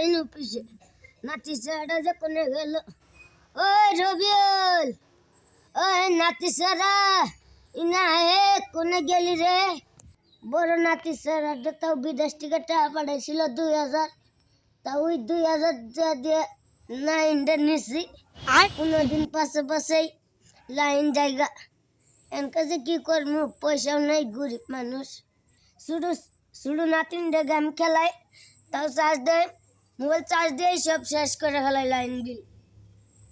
Line অফিসে নাতি সারা যে কোনে গেল ওই রবিউল ওই নাতি সারা ইনা হে কোনে গেলি রে বড় নাতি সারা তাও বিদেশ থেকে টাকা পাঠাইছিল 2000 তা ওই 2000 দিয়ে লাইনটা নিছি আর 15 দিন পাশে পাশেই লাইন জায়গা এনকা যে কি করবো পয়সাও নাই গরিব মানুষ শুধু শুধু নাতিন দে গেম খেলায় তাও চার্জ দেয় মোবাইল চার্জ দিয়ে সব শেষ করে ফেলায় লাইন বিল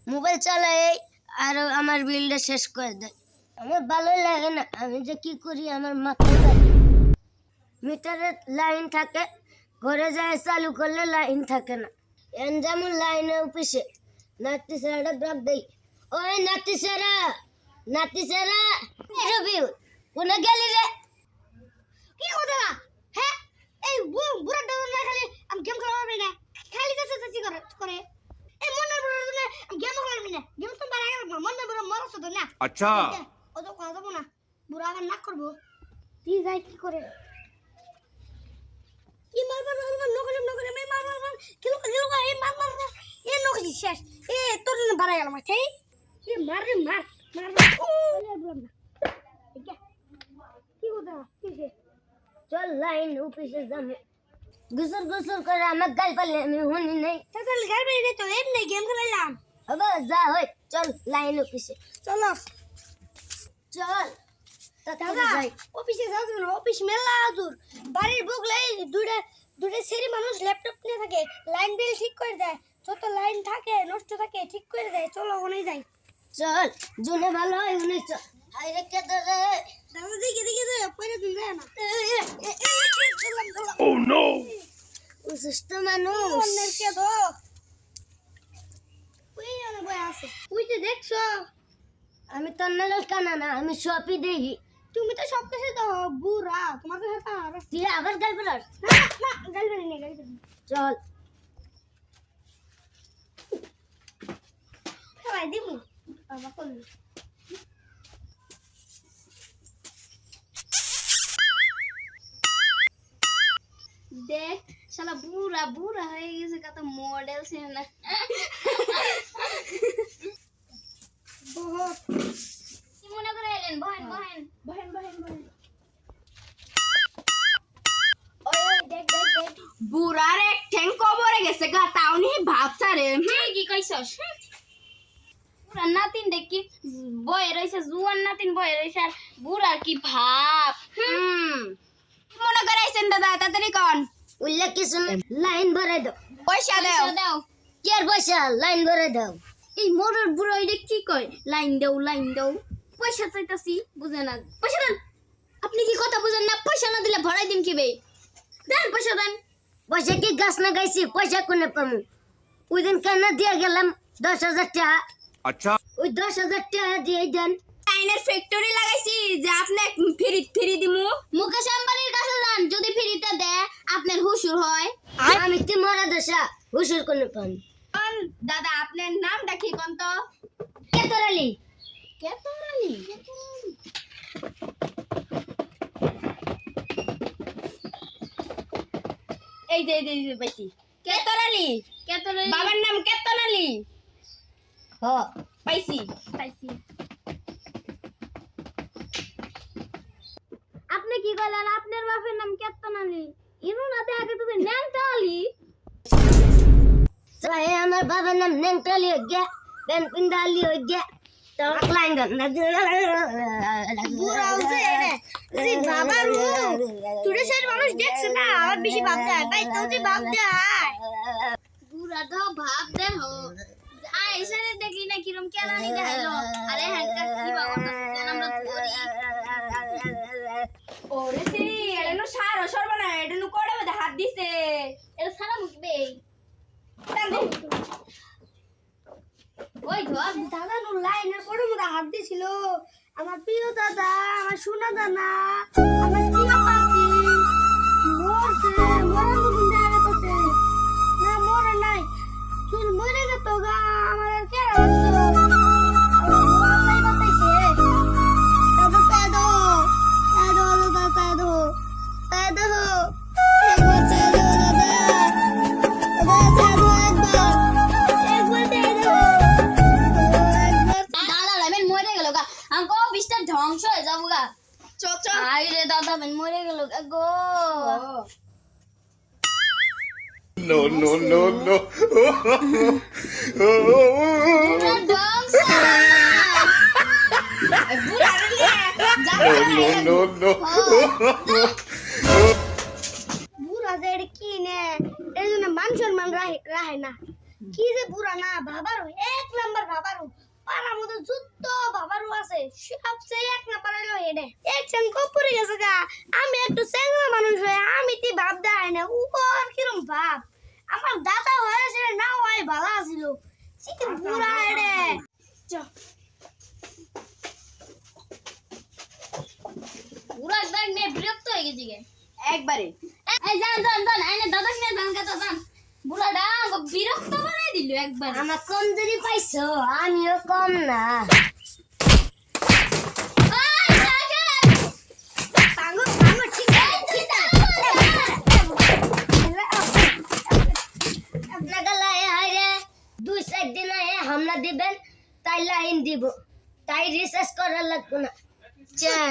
মোবাইল চালায় আর আমার বিলটা শেষ করে দেয় আমার ভালোই লাগে না আমি যে কি করি আমার মাথায় মিটারে লাইন থাকে ঘরে যায় চালু করলে লাইন থাকে না এন যেমন লাইনে অফিসে নাতি সারাটা ব্লক দেই ওই নাতি সারা রবিউল কোনে গেলি রে কি কথা হ্যাঁ এই বুড়া ডাউন না খালি আমি গেম খেলা পারি না খালি চাচি করে এই মনে বুড়া না আমি গেম খেলা পারি না গেম তো বাড়া গেল মনে বুড়া মরছ তো না আচ্ছা ও তো কথা বল না বুড়া আবার না করব তুই যাই কি করে কি মারবার নকলে মে মার কিলো এই মার এ নকলি শেষ এ তোর না বাড়া গেল মাঠে এ মার চল লাইন অফিসে যাবে গুসর করে আমার গাল পালে আমি শুনি নাই তাহলে গাল পালে তো এমনি গেম খেলাম আবার যা হয় চল লাইন অফিসে চলো চল দাদা অফিসে যাও না অফিস মেলা দূর বাড়ির বগলে দুটো সেরি মানুষ ল্যাপটপ নিয়ে থাকে লাইন বিল ঠিক করে দেয় যত লাইন থাকে নষ্ট থাকে ঠিক করে দেয় চলো ওখানে যাই চল জুনে ভালো হয় উনি চল হাই রে কে ধরে দাদা দেখে পয়সা দিন যায় না Oh no! সুস্থ মানুষ অন্যের কে দো ওই অনেক বই আছে তুই যে দেখছো আমি তো নাগাল কানা না আমি সবই দেখি তুমি তো সব কিছু তো বুড়া তোমার কাছে তো তুই আবার গাল বেরাস না গাল বেরি না চল সবাই দিমু বাবা কোন দেখ শালা বুড়া হয়ে গেছে কত মডেল ছিল না বহুত কি মনে করে এলেন বহেন ওই দেখ বুড়ার এক ঠ্যাং কবরে গেছে গা তাও নি ভাবছা রে কি কইছস বুড়া নাতিন দেখি বয়ে রইছে জুয়ান নাতিন বয়ে রইছে আর বুড়ার কি ভাব কি মনে করে আইছেন দাদা তাড়াতাড়ি কোন উল্লেখ কি শুনে লাইন ভরে দাও পয়সা দাও কি আর পয়সা লাইন ভরে দাও এই মোড়র বুড়ো এটা কি কয় লাইন দাও পয়সা চাইতাছি বুঝে না পয়সা দেন আপনি কি কথা বুঝেন না পয়সা না দিলে ভরাই দিম কি বে দেন পয়সা কি গাছ না গাইছি পয়সা কোনে পামু ওই দিন কেন দিয়ে গেলাম 10,000 টাকা আচ্ছা ওই 10,000 টাকা দিয়ে দেন লাইনের ফ্যাক্টরি লাগাইছি যে আপনি ফ্রি দিমু মুকেশ আম্বানির কাছে যান যদি ফ্রিতে দেয় আপনার হুশুর হয় আমি কি মরা দশা হুশুর কোনে পাম দাদা আপনার নামটা কি কোন তো কেতরালি এই যে পাইছি কেতরালি বাবার নাম কেতনালি হ পাইছি আপনি কি কইলেন আপনার বাপের নাম কেতনালি ইনু না দেখে তো ন্যাংটালি সাই আমার বাবার নাম নেংটালি গয়া পেন পিন্দালি গয়া তো লাইন না বুড়া হইছে রে বাবা রু তুই সেই মানুষ দেখছ না আমার বেশি ভাব দেয় ভাই তো তুই ভাব দেয় বুড়া তো ভাব দে হো এসে দেখলি না কিরম কেলানি দেখাইলো আরে হ্যান্ডকা কি বাবা আমরা ধরি ওরে সি এনো সারা সর্বনা এডনু কোড়ে মধ্যে হাত দিছে এটা সারা মুখবে ওই ঘর দাদা নো লাইনের কোড়ে মধ্যে হাত দিছিল আমার প্রিয় দাদা আমার সোনা দানা আমার প্রিয় পাখি মরছে মরার মতন দেখা করতে না মরে নাই তুই মরে গেত গা আমার কে রাখতো আল্লাহ বাতাইছে দাদা পেদো হাই রে দাদা বেন মরে গেল গো No, no, no, no. No, no, no, no. বুড়া যে এটা কি নে এর জন্য মান সম্মান রাহে না কি যে বুড়া না বাবারও এক নাম্বার বাবারও পাড়ার মধ্যে যুদ্ধ বাবারও আছে সবচেয়ে এক নাম্বার হলো এনে এক চান কপুরে গেছে গা আমি একটু চেংড়া মানুষ হয়ে আমি তি ভাব দেয় না উপর কিরম ভাব আমার দাদা হয়েছে না হয় ভালো ছিল কি বুড়া এড়ে বুড়া ব্যাগ নিয়ে বিরক্ত হয়ে গেছি গে একবারে এই যান আইনে দাদা নিয়ে যান কথা যান বুড়াটা বিরক্ত বানাই দিল একবার আমার কম যদি পাইছো আমিও কম না আপনাকে লাই হাইরে 2-4 দিন হামলা দিবেন তাই লাইন দিব তাই রিসার্চ করার লাগবে না চান